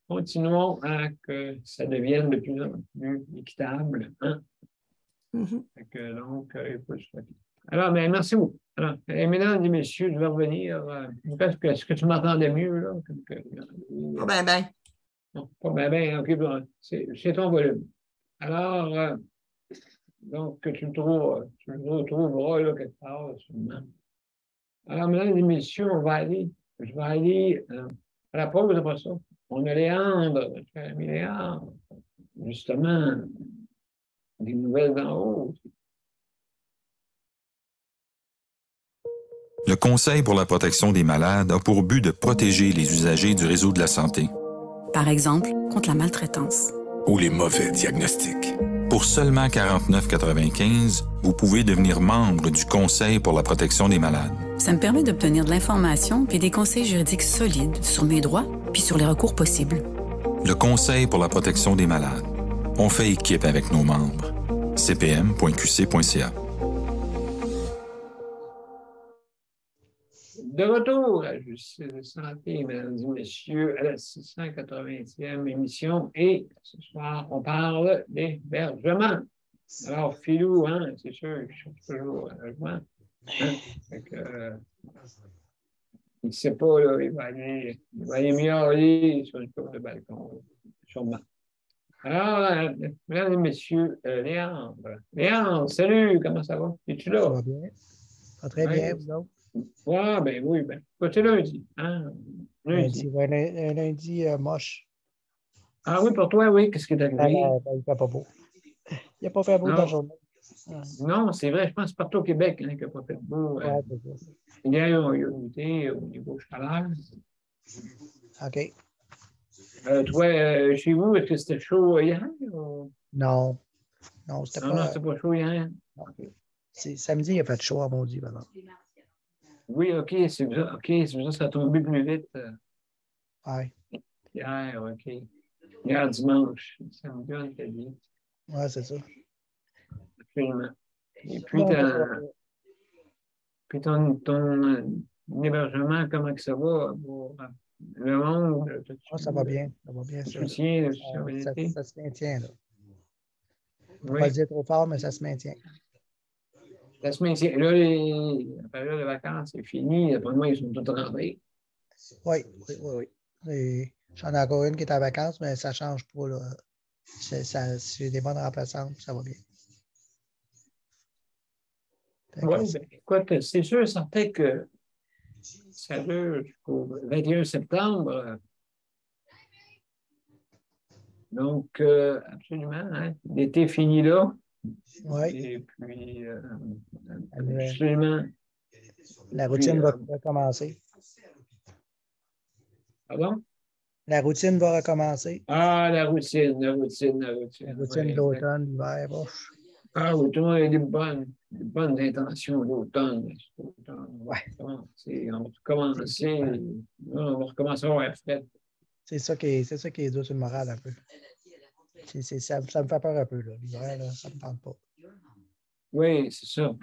continuons à que ça devienne de plus en plus équitable. Hein? Mm-hmm. Donc, il faut le souhaiter. Alors, mais merci beaucoup. Alors, mesdames et messieurs, je vais revenir. Est-ce que tu m'entendais mieux? Là? Pas bien. Non, pas bien. OK, bon, c'est ton volume. Alors, donc, tu le retrouveras là, quelque part, sûrement. Alors, mesdames et messieurs, je vais aller à la pause après ça. On a Léandre, notre ami Léandre, justement, des nouvelles d'en haut. Le Conseil pour la protection des malades a pour but de protéger les usagers du réseau de la santé. Par exemple, contre la maltraitance. Ou les mauvais diagnostics. Pour seulement 49,95 $, vous pouvez devenir membre du Conseil pour la protection des malades. Ça me permet d'obtenir de l'information puis des conseils juridiques solides sur mes droits puis sur les recours possibles. Le Conseil pour la protection des malades. On fait équipe avec nos membres. cpm.qc.ca. De retour à Justice et Santé, mesdames et messieurs, à la 680e émission. Et ce soir, on parle d'hébergement. Alors, Philou, hein, c'est sûr, je cherche toujours un logement. Hein? Il ne sait pas, là, il va aller miauler sur une cour de balcon, sûrement. Alors, mesdames et messieurs, Léandre. Léandre, salut, comment ça va? Es-tu là? Ça va bien. Ça va très bien, vous autres? Ah, ben oui, ben. C'est lundi. Hein? Lundi, un lundi moche. Ah oui, pour toi, oui. Qu'est-ce qui est arrivé? Il ne fait pas beau. Il n'a pas fait beau dans la journée. Non, c'est vrai. Je pense que c'est partout au Québec qu'il n'a pas fait beau. Il y a eu humidité au niveau chaleur. OK. Toi, chez vous, est-ce que c'était chaud hier? Ou... Non. Non, c'était pas... Non, c'était pas chaud hier? Okay. Samedi, il a fait chaud à Maudit, par exemple. Oui, OK, c'est ça. OK, c'est ça, ça a tombé plus vite. Oui. Hier, OK. Hier, dimanche. Samedi, on était bien. Oui, c'est ça. Absolument. Et puis, ton hébergement, comment que ça va pour le monde? Ça va bien. Ça va bien. Ça se maintient, là. On ne va pas le dire trop fort, mais ça se maintient. Ça se maintient. Là, la période de vacances est finie. Pour moi, ils sont tous rentrés. Oui. J'en ai encore une qui est en vacances, mais ça ne change pas. Là. J'ai des bonnes remplaçantes, ça va bien. Oui, ben, écoute, c'est sûr, certain que Ça dure jusqu'au 21 septembre. Donc, absolument, hein, l'été fini là. Oui. Et puis, La absolument. routine va recommencer. Pardon? La routine va recommencer. Ah, la routine. La routine Oui, de l'automne, l'hiver. Ah oui, tout le monde a des bonnes intentions d'automne. Ouais. On va recommencer. On va recommencer à avoir fret. C'est ça qui est dur sur le moral un peu. Ça me fait peur un peu, là. L'hiver, là, ça ne me tente pas. Oui, c'est ça.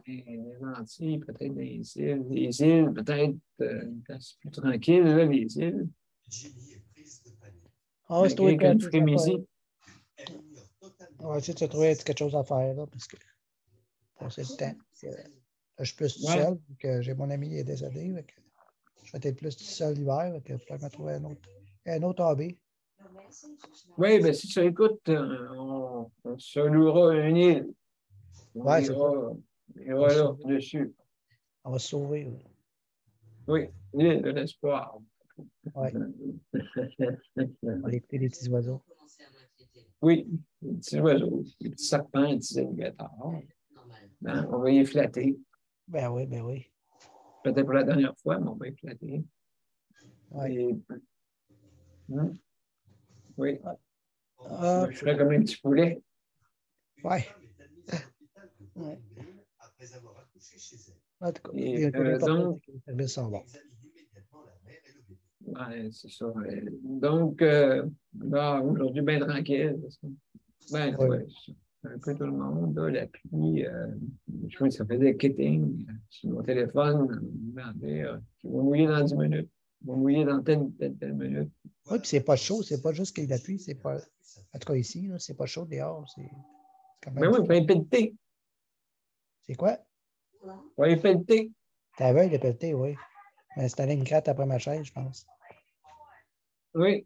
Puis les Antilles, peut-être des îles. Les îles, peut-être plus tranquille, là, les îles. Ah, c'est Malgré qu'une frénésie. On va essayer de se trouver quelque chose à faire, là, parce que passer le temps. Je suis plus tout seul, que j'ai mon ami qui est décédé. Je vais être plus tout seul l'hiver, que je vais me trouver un autre hobby. Oui, bien, si ça écoute, on se louera une île. On ira là, dessus. On va se sauver. Oui, l'île de l'espoir. Oui. On va écouter les petits oiseaux. Oui, les petits oiseaux, les petits serpents, les petits alligators. Ben, on va y flatter. Ben oui, ben oui. Peut-être pour la dernière fois, mais on va y flatter. Oui. Et... Oui. Je ferais comme un petit poulet. Oui. Ouais. En tout cas, et donc, les services sont bons. Oui, c'est ça. Donc, aujourd'hui, bien tranquille. Ben, ouais, un peu tout le monde, là, la pluie. Je crois que ça faisait kitting sur mon téléphone. Je vais mouiller dans 10 minutes. Je vais mouiller dans telle minute. Oui, puis c'est pas chaud, c'est pas juste qu'il y a la pluie, c'est pas. En tout cas, ici, là, c'est pas chaud dehors. C'est quand même. Ben oui, il fallait pelleter. C'est quoi? Il fallait pelleter. Ta veille de pelleter, oui. Mais c'était une gratte après ma chaise, je pense. Oui.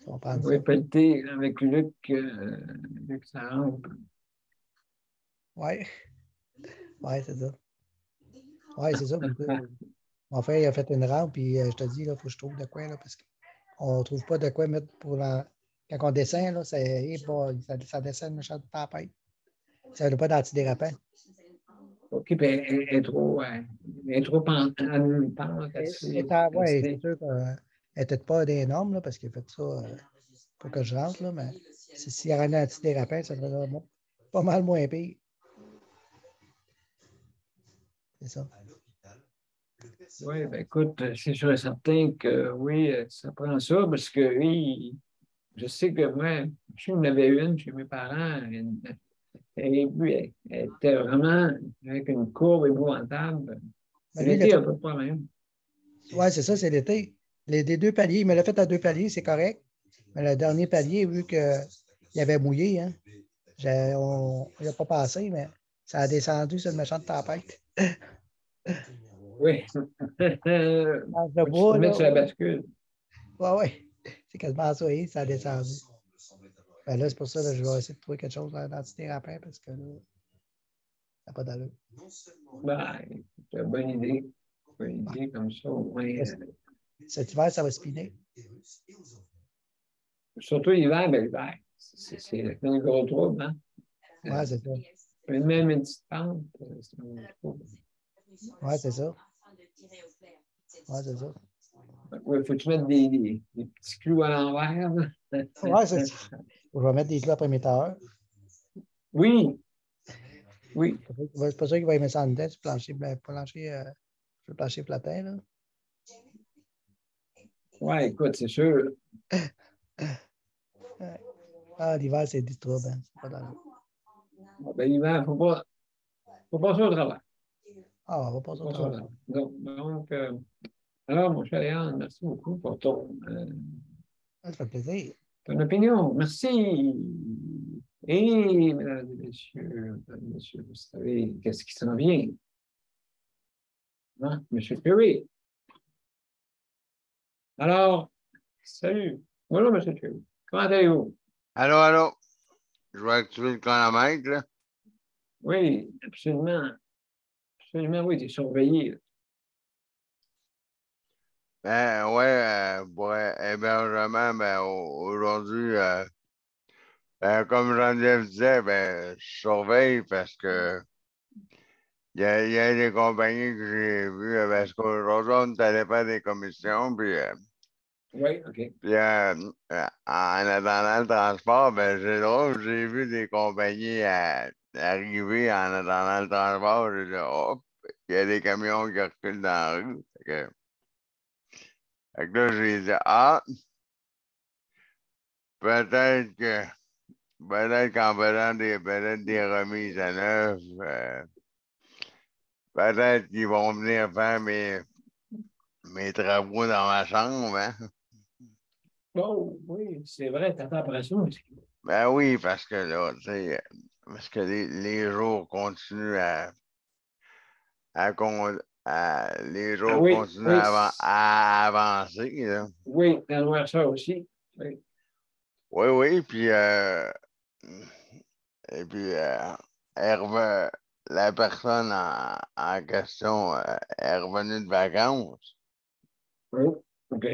On va pelleter avec Luc Sarampe. Oui. Oui, c'est ça. Oui, c'est ça. Mon frère, il a fait une rampe, puis je te dis, il faut que je trouve de quoi, là, parce qu'on ne trouve pas de quoi mettre pour la. Quand on descend, là, ça descend une méchante tempête. Ça n'a pas d'antidérapant. OK, puis elle est trop pente. Oui, c'est sûr qu'elle n'était pas des normes, là, parce qu'il a fait ça pour que je rentre, là, mais s'il y avait un antidérapant, ça serait pas mal moins pire. C'est ça. Oui, ben écoute, c'est sûr et certain que oui, ça prend ça, parce que oui, je sais que moi, je en avais une chez mes parents, elle était vraiment avec une courbe épouvantable. L'été, il n'y a pas de problème. Oui, c'est ça, c'est l'été. Les deux paliers, il me l'a fait à 2 paliers, c'est correct. Mais le dernier palier, vu qu'il avait mouillé, hein, il n'a pas passé, mais ça a descendu sur une méchante tempête. Oui. Le bois, mettre sur la bascule. Oui, oui. C'est quasiment ça, ça a descendu. Ben là, c'est pour ça que je vais essayer de trouver quelque chose d'antidérapant parce que là, ça n'a pas d'allure. Ben, c'est une bonne idée. Bonne idée comme ça. Ouais. Cet hiver, ça va spinner. Surtout l'hiver, ben l'hiver. C'est un gros trouble, hein? Oui, c'est ça. Même une petite pente, c'est un gros trouble. Oui, c'est ça. Oui, c'est ça. Oui, faut-tu mettre des petits clous à l'envers? Oui, c'est ça. Je vais mettre des clous après mes tailleurs. Oui. Oui. C'est pas sûr qu'il va aimer ça en dedans, le plancher platin, là. Oui, écoute, c'est sûr. Ah, l'hiver, c'est du trouble, hein. C'est pas dans ben, l'hiver, il ne faut passer au travail. Ah, on va passer au travail. Donc, alors, mon cher Léon, merci beaucoup pour ça fait plaisir. Ton opinion. Merci. Et, mesdames et messieurs, vous savez qu'est-ce qui s'en vient? Hein? Monsieur Curry. Alors, salut. Bonjour, Monsieur Curry. Comment allez-vous? Allô? Je vais activer le chronomètre, là. Oui, absolument. Absolument, oui, tu es surveillé. Là. Ben ouais, pour hébergement, ben aujourd'hui, ben, comme Geneviève disait, ben, je surveille parce que il y a des compagnies que j'ai vues parce qu'aujourd'hui, on est allé faire des commissions, Oui, OK. puis en attendant le transport, ben c'est drôle, j'ai vu des compagnies arriver en attendant le transport, j'ai dit, hop, il y a des camions qui reculent dans la rue. Fait que là, j'ai dit, ah, peut-être que peut-être qu'en faisant peut-être des remises à neuf, peut-être qu'ils vont venir faire mes travaux dans ma chambre, hein? Oh, oui, c'est vrai, t'attends après ça aussi. Ben oui, parce que là, tu sais, parce que les jours continuent les Ah jours oui, continuent oui, à avancer, là. oui, dans ça aussi. Oui. Oui, oui, puis et puis la personne en question est revenue de vacances. Oui, OK.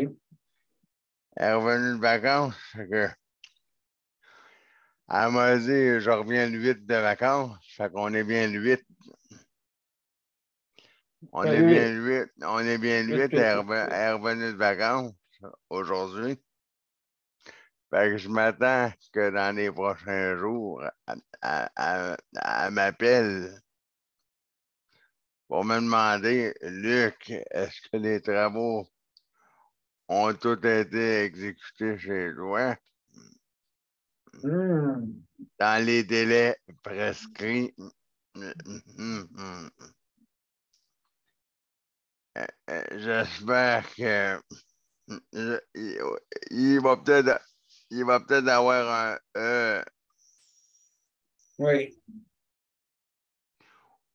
Elle est revenue de vacances, fait que elle m'a dit, je reviens le 8 de vacances, fait qu'on est bien le 8. On est bien Oui, le 8. On est bien le 8. Elle est revenue de vacances aujourd'hui. Fait que je m'attends que dans les prochains jours, elle m'appelle pour me demander, Luc, est-ce que les travaux ont tous été exécutés chez toi dans les délais prescrits? J'espère que il va peut-être avoir un E oui.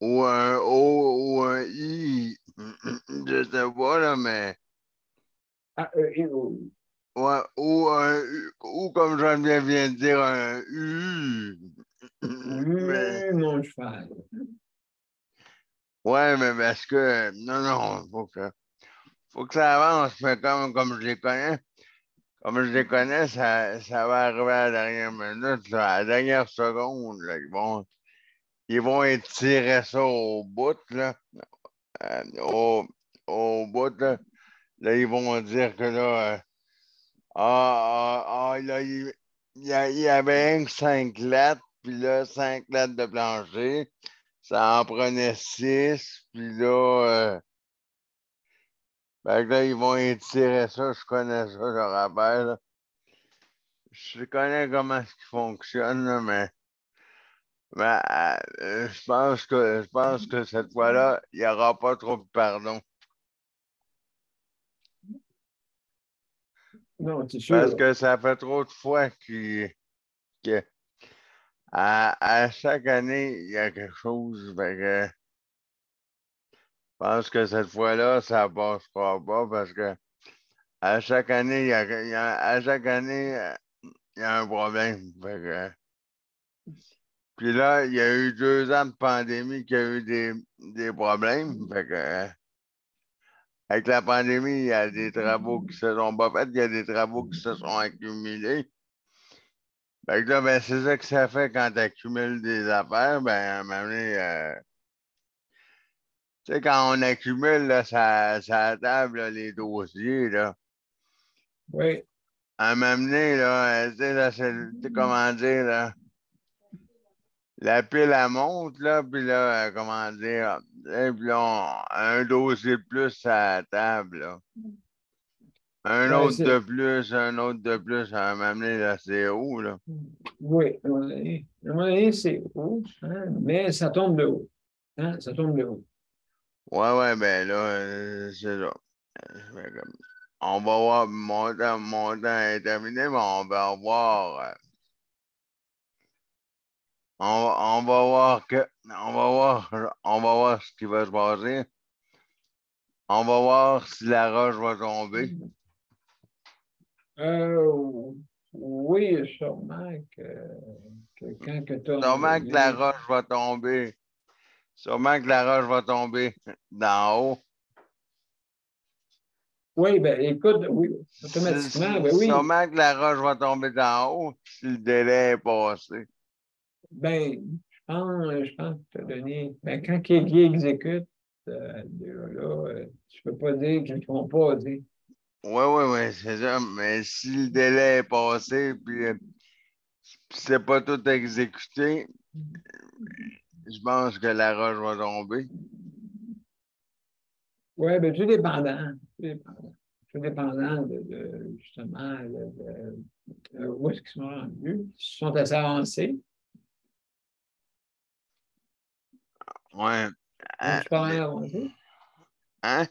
ou un O ou un I. Je sais pas, là, mais. Ah, Ouais, ou comme Geneviève vient de dire, un U. Mais, mon cheval. ouais, mais parce que. Non, non, faut que ça avance, mais comme je les connais. Comme je les connais, ça va arriver à la dernière minute, là, à la dernière seconde. Là, ils vont étirer ça au bout, là. Au bout, là. Là, ils vont dire que là, là, il y avait un que 5 lettres, puis là, 5 lettres de plancher. Ça en prenait 6, puis là, fait que là, ils vont étirer ça. Je connais ça, je rappelle. Là. Je connais comment ça fonctionne, là, mais je pense que cette fois-là, il n'y aura pas trop de pardon. Non, c'est Parce sûr. que ça fait trop de fois que à chaque année, il y a quelque chose. Fait que je pense que cette fois-là, ça ne passera pas parce que à chaque année, à chaque année, il y a un problème. Fait que, puis là, il y a eu 2 ans de pandémie qui a eu des problèmes. Fait que, avec la pandémie, il y a des travaux qui se sont pas faits, il y a des travaux qui se sont accumulés. Fait que là, ben, c'est ça que ça fait quand tu accumules des affaires. Ben, à un moment donné, tu sais, quand on accumule là, ça table là, les dossiers, là, Oui. à un moment donné, là, tu sais, là, c'est comment dire, là, la pile, elle monte, là, puis là, comment dire, et puis là, un dossier de plus à la table, là. Un Ben, autre de plus, un autre de plus, à un moment donné, là, c'est où, là? Oui, à un moment donné, c'est haut, hein, mais ça tombe de haut. Hein, ça tombe de haut. Ouais, ben là, c'est ça. Fait que, on va voir, mon temps est terminé, mais on va voir. On va voir on va voir ce qui va se passer. On va voir si la roche va tomber. Oui, sûrement que quand que tu as Sûrement que la envoyé. roche va tomber Sûrement que la roche va tomber d'en haut. Oui, ben écoute, oui, automatiquement, ben oui. Sûrement que la roche va tomber d'en haut si le délai est passé. Ben, je pense que tu as donné. Ben, quand quelqu'un exécute, tu peux pas dire qu'ils ne font pas, tu sais. Oui, c'est ça. Mais si le délai est passé, puis c'est pas tout exécuté, je pense que la roche va tomber. Oui, ben tout dépendant. Tout dépendant justement où est-ce qu'ils sont rendus. Ils sont assez avancés. Ouais. Ils sont pas mal avancés. Hein?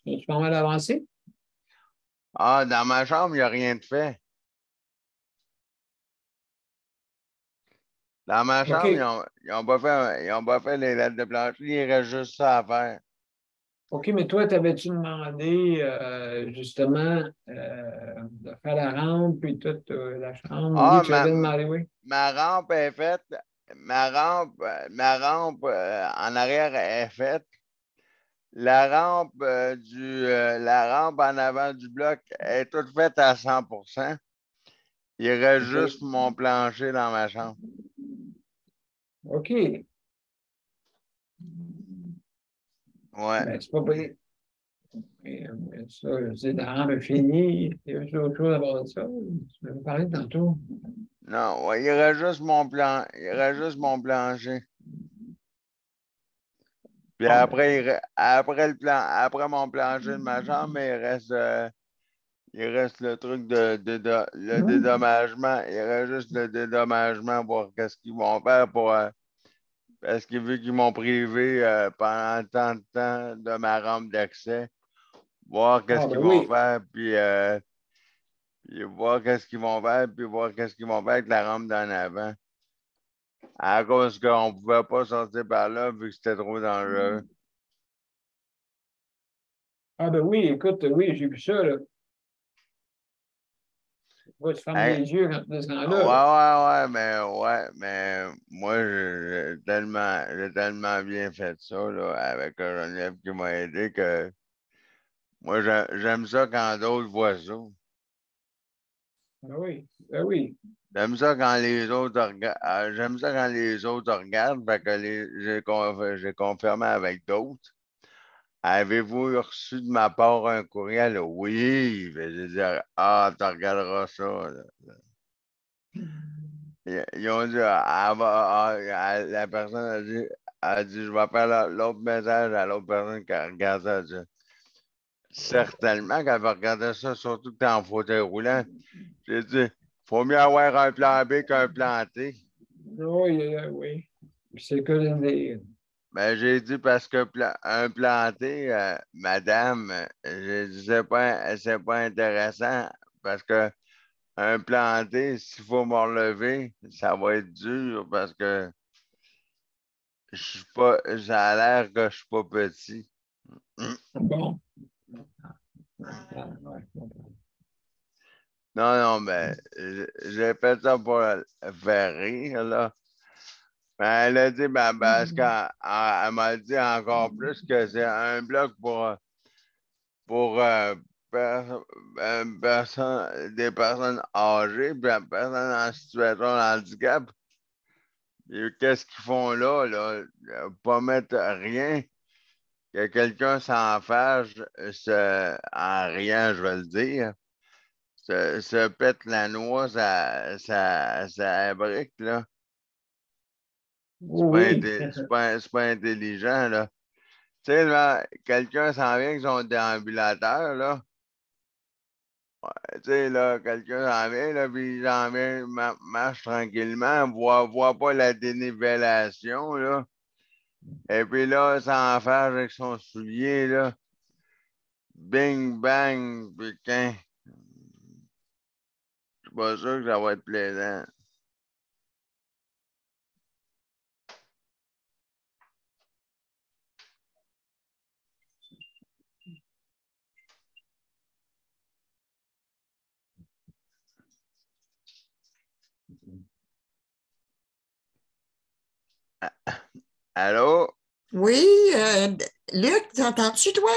Ils sont pas mal avancés. Ah, dans ma chambre, il n'y a rien de fait. Dans ma chambre, OK. ils ont pas fait les lettres de plancher, il reste juste ça à faire. OK, mais toi, t'avais-tu demandé justement de faire la rampe puis toute la chambre? Oui, Ah, tu avais demandé, oui. ma rampe est faite. Ma rampe en arrière est faite. La rampe en avant du bloc est toute faite à 100%. Il reste OK. juste mon plancher dans ma chambre. OK. Ouais. Ben, c'est pas bien. Ça, c'est la rampe est finie. Il y a autre chose à part de ça. Tu m'avais parlé tantôt. Non, ouais, il reste juste il reste juste mon plancher. Puis Ah, après, après mon plancher de ma chambre, il reste le truc le dédommagement. Il reste juste le dédommagement, voir qu'est-ce qu'ils vont faire parce que vu qu'ils m'ont privé pendant tant de temps de ma rampe d'accès, voir qu'est-ce qu'ils ben vont oui. faire, puis voir qu'est-ce qu'ils vont faire, puis voir qu'est-ce qu'ils vont faire avec la rampe d'en avant. À cause qu'on ne pouvait pas sortir par là vu que c'était trop dangereux. Ah, ben oui, écoute, oui, j'ai vu ça, là. Tu te fermes Hey, les yeux quand tu descends là, là. mais moi, j'ai tellement bien fait ça, là, avec Geneviève qui m'a aidé que moi, j'aime ça quand d'autres voient ça. Ben oui, ben oui. J'aime ça quand les autres j'aime ça quand les autres regardent, fait que j'ai confirmé avec d'autres. Avez-vous reçu de ma part un courriel? Oui. J'ai dit, ah, tu regarderas ça, là. Ils ont dit, la personne a dit, je vais faire l'autre message à l'autre personne qui a regardé ça. Elle dit, certainement qu'elle va regarder ça, surtout que tu es en fauteuil roulant. J'ai dit, faut mieux avoir un plan B qu'un plan T. Oui, oui. C'est que des. Ben, j'ai dit parce que un plan T, madame, j'ai dit, c'est pas intéressant parce que un plan T, s'il faut me relever, ça va être dur parce que je suis pas, ça a l'air que je suis pas petit. Bon. Non, mais j'ai fait ça pour faire rire, là. Mais elle a dit, ben, parce qu'elle m'a dit encore plus que c'est un bloc pour des personnes âgées, puis des personnes en situation de handicap. Et qu'est-ce qu'ils font là, là? Pas mettre rien, que quelqu'un s'en fâche, en rien, je vais le dire. Se pète la noix, ça brique, là. Oui. C'est pas intelligent, là. Tu sais, là, quelqu'un s'en vient avec son déambulateur, là. Tu sais, là, quelqu'un s'en vient, là, puis il s'en vient, marche tranquillement, voit pas la dénivellation, là. Et puis là, s'en fâche avec son soulier, là. Bing, bang, putain. Je suis pas sûr que ça va être plaisant. Allô? Oui, Luc, t'entends-tu, toi?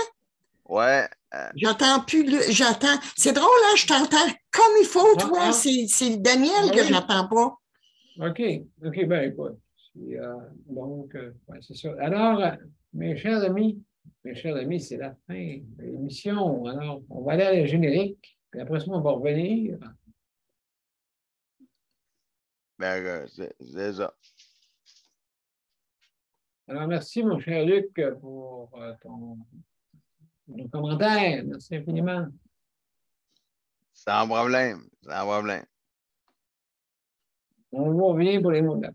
Ouais. J'entends plus, j'entends. C'est drôle, hein, je t'entends comme il faut, toi. C'est Daniel que j'entends pas. OK, ben écoute. Donc, c'est ça. Alors, mes chers amis, c'est la fin de l'émission. Alors, on va aller à la générique, puis après ça, on va revenir. Ben, c'est ça. Alors, merci, mon cher Luc, pour ton commentaire. Merci infiniment. Sans problème. Sans problème. On vous revient pour les mots de la fin.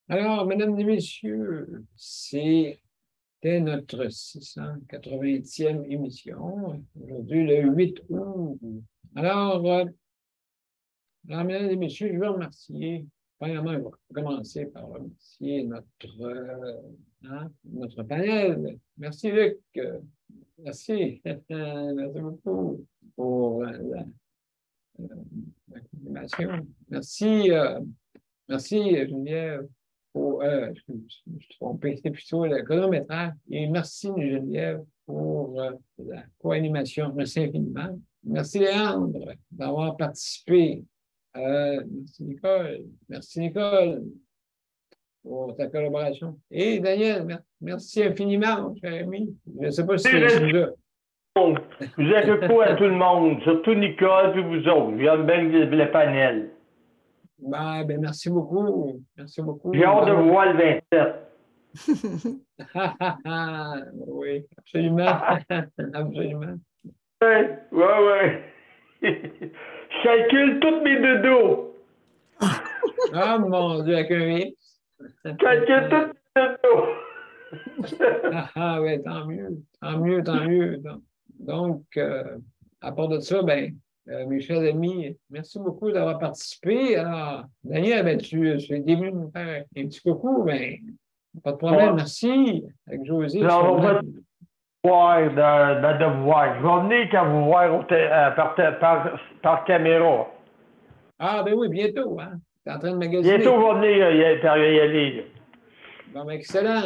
Alors, mesdames et messieurs, c'était notre 680e émission, aujourd'hui le 8 août. Alors, mesdames et messieurs, je veux remercier, premièrement, je vais commencer par remercier notre panel. Merci Luc, merci, merci beaucoup pour la confirmation. Merci Geneviève. Je me suis trompé, c'était plutôt le chronométrage. Et merci Geneviève pour la co-animation. Merci infiniment. Merci Léandre d'avoir participé. Merci Nicole pour ta collaboration. Et Daniel, merci infiniment, mon cher ami. Je ne sais pas si tu es là. Vous êtes quoi à tout le monde, surtout Nicole et vous autres. J'aime bien le panel. Ben, merci beaucoup. Merci beaucoup. J'ai hâte de vous voir le 27. Oui, absolument. Absolument. Oui. Je calcule tous mes dodos. Ah, mon Dieu, avec un X. Je calcule tous mes dodos. Oui, tant mieux. Donc, à part de ça, mes chers amis, merci beaucoup d'avoir participé. Alors, Daniel, tu es venu nous faire un petit coucou, pas de problème, merci. Avec José. On va voir de voir. Je vais venir quand vous voir par caméra. Ah, oui, bientôt, hein. Tu es en train de magasiner. Bientôt, on va venir y aller. Bon, excellent.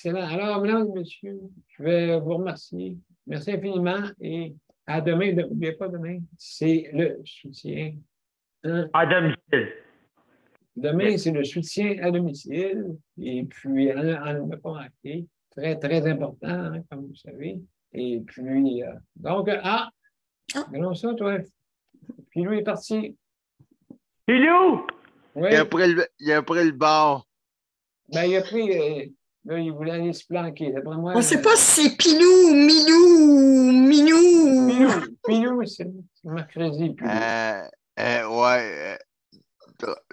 Alors, mesdames et messieurs, je vais vous remercier. Merci infiniment et à demain. N'oubliez pas demain, c'est le soutien. À domicile. Demain, c'est le soutien à domicile. Et puis, on ne pas manquer. Très, très important, hein, comme vous savez. Et puis, donc, regardons ça, toi. Pilou est parti. Pilou? Oui. Il a pris le bar. Il a pris... là, il voulait aller se planquer. D'après moi, on ne sait pas si c'est Pilou ou Minou. Pilou, c'est mercredi. Ouais.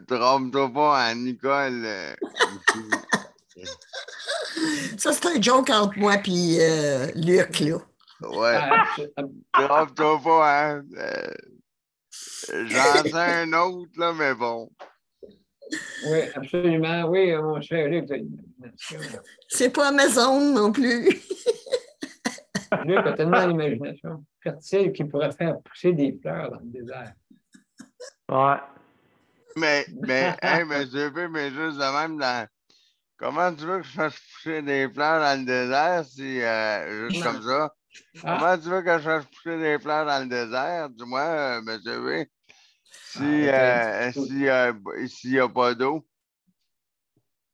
Trompe-toi pas à Nicole. Ça, c'est un joke entre moi et Luc, là. Ouais. Trompe-toi pas, hein. J'en sais un autre, là, mais bon. Oui, absolument. Oui, mon cher Luc. C'est pas Amazon non plus. Luc a tellement d'imagination fertile qu'il pourrait faire pousser des fleurs dans le désert. Ouais. Mais monsieur P, mais juste de même, comment tu veux que je fasse pousser des fleurs dans le désert si juste comme ça? Ah. Comment tu veux que je fasse pousser des fleurs dans le désert? Dis-moi, M. V. S'il n'y a pas d'eau.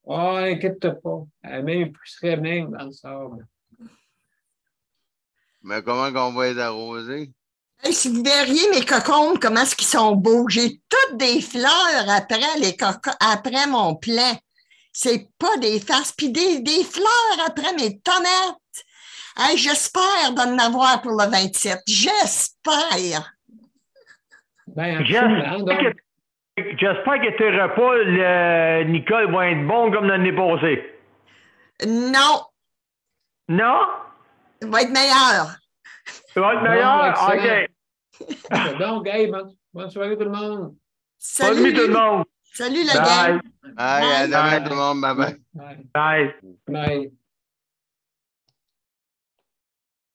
Oh, inquiète-toi pas. Elle pousserait même dans le sable. Mais comment qu'on va les arroser? Hey, si vous verriez mes cocombes, comment est-ce qu'ils sont beaux. J'ai toutes des fleurs après mon plant. C'est pas des farces. Puis des fleurs après mes tomates. Hey, j'espère d'en avoir pour le 27. J'espère. Ben, absolument. Donc... J'espère que tes repas, Nicole, vont être bons comme l'année passée. Non. Non? Il va être meilleur. Il va être meilleur? OK. Donc, hey, bonne soirée tout le monde. Salut. Bonne nuit tout le monde. Salut la gang. Bye. À demain tout le monde. Bye bye. Bye. Bye.